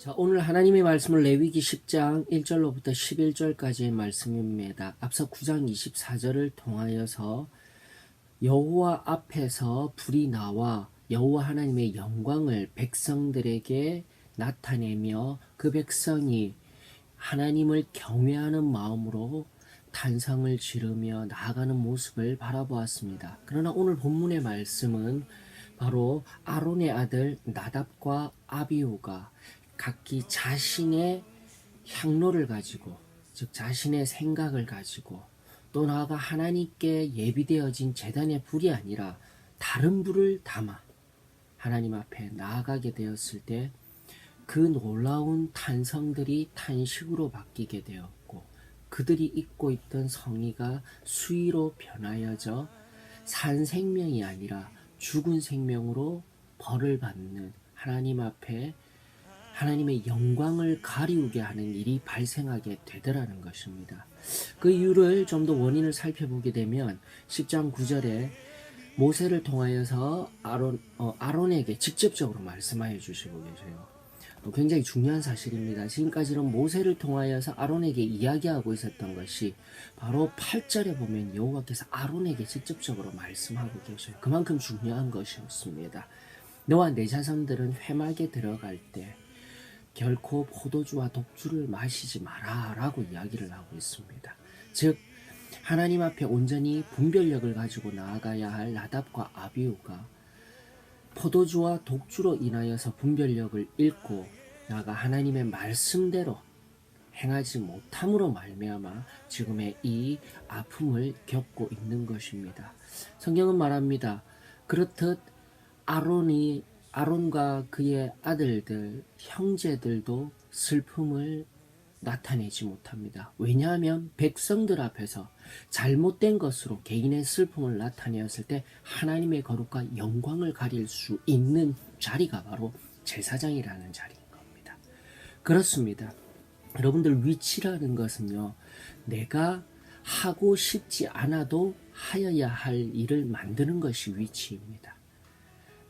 자, 오늘 하나님의 말씀은 레위기 10장 1절로부터 11절까지의 말씀입니다. 앞서 9장 24절을 통하여서 여호와 앞에서 불이 나와 여호와 하나님의 영광을 백성들에게 나타내며 그 백성이 하나님을 경외하는 마음으로 탄성을 지르며 나아가는 모습을 바라보았습니다. 그러나 오늘 본문의 말씀은 바로 아론의 아들 나답과 아비후가 각기 자신의 향로를 가지고, 즉 자신의 생각을 가지고, 또 나아가 하나님께 예비되어진 제단의 불이 아니라 다른 불을 담아 하나님 앞에 나아가게 되었을 때 그 놀라운 탄성들이 탄식으로 바뀌게 되었고, 그들이 입고 있던 성의가 수의로 변하여져 산 생명이 아니라 죽은 생명으로 벌을 받는, 하나님 앞에 하나님의 영광을 가리우게 하는 일이 발생하게 되더라는 것입니다. 그 이유를 좀 더 원인을 살펴보게 되면 10장 9절에 모세를 통하여서 아론에게 직접적으로 말씀하여 주시고 계세요. 굉장히 중요한 사실입니다. 지금까지는 모세를 통하여서 아론에게 이야기하고 있었던 것이 바로 8절에 보면 여호와께서 아론에게 직접적으로 말씀하고 계셔요. 그만큼 중요한 것이었습니다. 너와 내 자손들은 회막에 들어갈 때 결코 포도주와 독주를 마시지 마라 라고 이야기를 하고 있습니다. 즉 하나님 앞에 온전히 분별력을 가지고 나아가야 할 나답과 아비후가 포도주와 독주로 인하여서 분별력을 잃고 나아가 하나님의 말씀대로 행하지 못함으로 말미암아 지금의 이 아픔을 겪고 있는 것입니다. 성경은 말합니다. 그렇듯 아론과 그의 아들들, 형제들도 슬픔을 나타내지 못합니다. 왜냐하면 백성들 앞에서 잘못된 것으로 개인의 슬픔을 나타내었을 때 하나님의 거룩과 영광을 가릴 수 있는 자리가 바로 제사장이라는 자리인 겁니다. 그렇습니다. 여러분들, 위치라는 것은요, 내가 하고 싶지 않아도 하여야 할 일을 만드는 것이 위치입니다.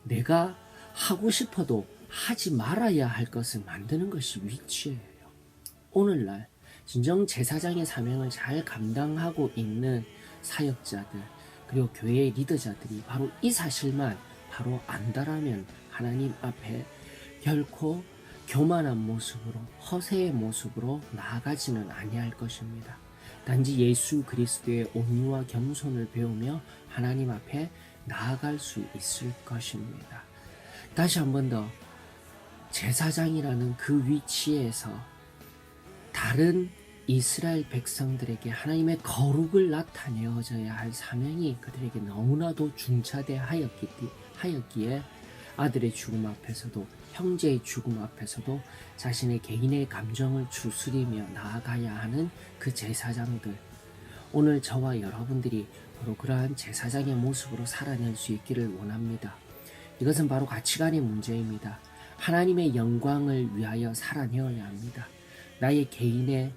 내가 하고 싶어도 하지 말아야 할 것을 만드는 것이 위치예요. 오늘날 진정 제사장의 사명을 잘 감당하고 있는 사역자들, 그리고 교회의 리더자들이 바로 이 사실만 바로 안다라면 하나님 앞에 결코 교만한 모습으로, 허세의 모습으로 나아가지는 아니할 것입니다. 단지 예수 그리스도의 온유와 겸손을 배우며 하나님 앞에 나아갈 수 있을 것입니다. 다시 한 번 더, 제사장이라는 그 위치에서 다른 이스라엘 백성들에게 하나님의 거룩을 나타내어져야 할 사명이 그들에게 너무나도 중차대하였기에 아들의 죽음 앞에서도, 형제의 죽음 앞에서도 자신의 개인의 감정을 추스리며 나아가야 하는 그 제사장들, 오늘 저와 여러분들이 바로 그러한 제사장의 모습으로 살아낼 수 있기를 원합니다. 이것은 바로 가치관의 문제입니다. 하나님의 영광을 위하여 살아내어야 합니다. 나의 개인의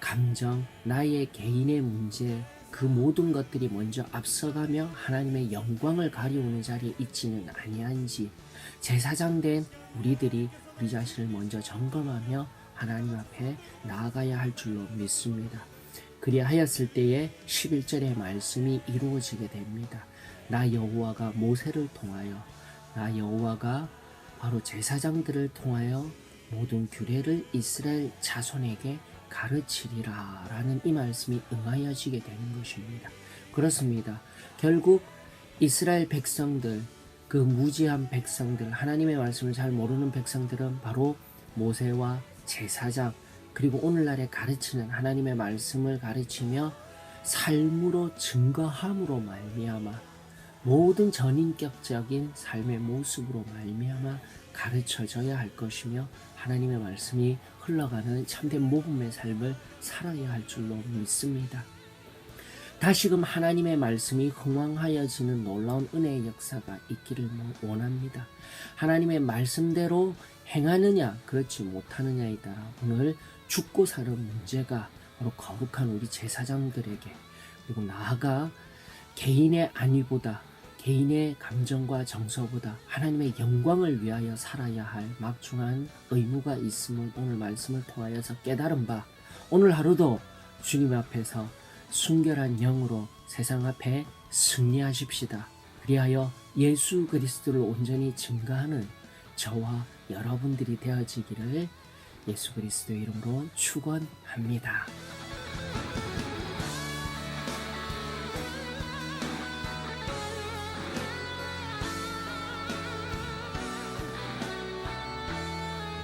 감정, 나의 개인의 문제, 그 모든 것들이 먼저 앞서가며 하나님의 영광을 가리우는 자리에 있지는 아니한지, 제사장된 우리들이 우리 자신을 먼저 점검하며 하나님 앞에 나아가야 할 줄로 믿습니다. 그리하였을 때에 11절의 말씀이 이루어지게 됩니다. 나 여호와가 모세를 통하여, 나 여호와가 바로 제사장들을 통하여 모든 규례를 이스라엘 자손에게 가르치리라 라는 이 말씀이 응하여지게 되는 것입니다. 그렇습니다. 결국 이스라엘 백성들, 그 무지한 백성들, 하나님의 말씀을 잘 모르는 백성들은 바로 모세와 제사장, 그리고 오늘날에 가르치는 하나님의 말씀을 가르치며 삶으로 증거함으로 말미암아 모든 전인격적인 삶의 모습으로 말미암아 가르쳐져야 할 것이며 하나님의 말씀이 흘러가는 참된 모범의 삶을 살아야 할 줄로 믿습니다. 다시금 하나님의 말씀이 흥왕하여지는 놀라운 은혜의 역사가 있기를 원합니다. 하나님의 말씀대로 행하느냐 그렇지 못하느냐에 따라 오늘 죽고 사는 문제가 바로 거룩한 우리 제사장들에게, 그리고 나아가 개인의 안위보다 개인의 감정과 정서보다 하나님의 영광을 위하여 살아야 할 막중한 의무가 있음을 오늘 말씀을 통하여서 깨달은 바, 오늘 하루도 주님 앞에서 순결한 영으로 세상 앞에 승리하십시다. 그리하여 예수 그리스도를 온전히 증거하는 저와 여러분들이 되어지기를 예수 그리스도의 이름으로 축원합니다.